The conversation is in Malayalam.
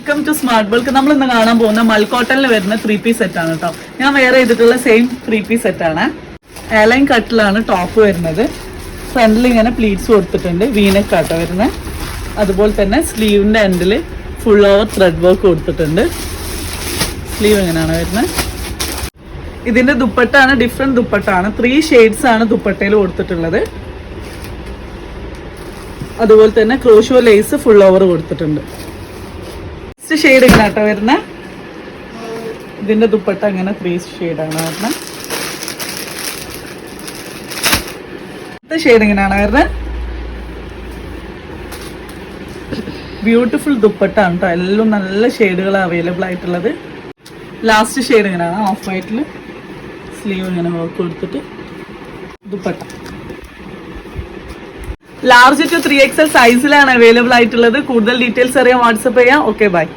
Welcome to smart bulk. നമ്മൾ ഇന്ന് കാണാൻ പോകുന്ന മൽക്കോട്ടനിൽ വരുന്ന 3 പീസ് സെറ്റ് ആണ് കേട്ടോ. ഞാൻ വേറെ ചെയ്തിട്ടുള്ള സെയിം 3 പീസ് സെറ്റ് ആണ്. എയർലൈൻ കട്ടിലാണ് ടോപ്പ് വരുന്നത്. ഫ്രണ്ടിൽ ഇങ്ങനെ പ്ലീറ്റ്സ് കൊടുത്തിട്ടുണ്ട്, വീനെക്ക് ആട്ടോ വരുന്നത്. അതുപോലെ തന്നെ സ്ലീവിന്റെ എൻഡിൽ ഫുൾ ഓവർ ത്രെഡ് വർക്ക് കൊടുത്തിട്ടുണ്ട്. സ്ലീവ് എങ്ങനെയാണ് വരുന്നത്. ഇതിന്റെ ദുപ്പട്ടാണ് ഡിഫറെന്റ് ദുപ്പട്ടാണ്. 3 ഷെയ്ഡ്സ് ആണ് ദുപ്പട്ടയിൽ കൊടുത്തിട്ടുള്ളത്. അതുപോലെ തന്നെ ക്രോഷോ ലേസ് ഫുൾ ഓവർ കൊടുത്തിട്ടുണ്ട്. നെക്സ്റ്റ് ഷെയ്ഡ് ഇങ്ങനെ ആട്ടോ വരുന്നത്. ഇതിന്റെ ദുപ്പട്ട അങ്ങനെ 3 ഷെയ്ഡാണ് വരുന്നത്. അടുത്ത ഷെയ്ഡ് ഇങ്ങനെയാണ് വരുന്നത്. ബ്യൂട്ടിഫുൾ ദുപ്പട്ടാണ് കേട്ടോ. എല്ലാം നല്ല ഷെയ്ഡുകൾ അവൈലബിൾ ആയിട്ടുള്ളത്. ലാസ്റ്റ് ഷെയ്ഡ് ഇങ്ങനെയാണ് ഓഫ് വൈറ്റിൽ. സ്ലീവ് ഇങ്ങനെ വർക്ക് കൊടുത്തിട്ട് ദുപ്പട്ട ലാർജ് ടു 3XL സൈസിലാണ് അവൈലബിൾ ആയിട്ടുള്ളത്. കൂടുതൽ ഡീറ്റെയിൽസ് അറിയാൻ വാട്സപ്പ് ചെയ്യാം. Okay bye.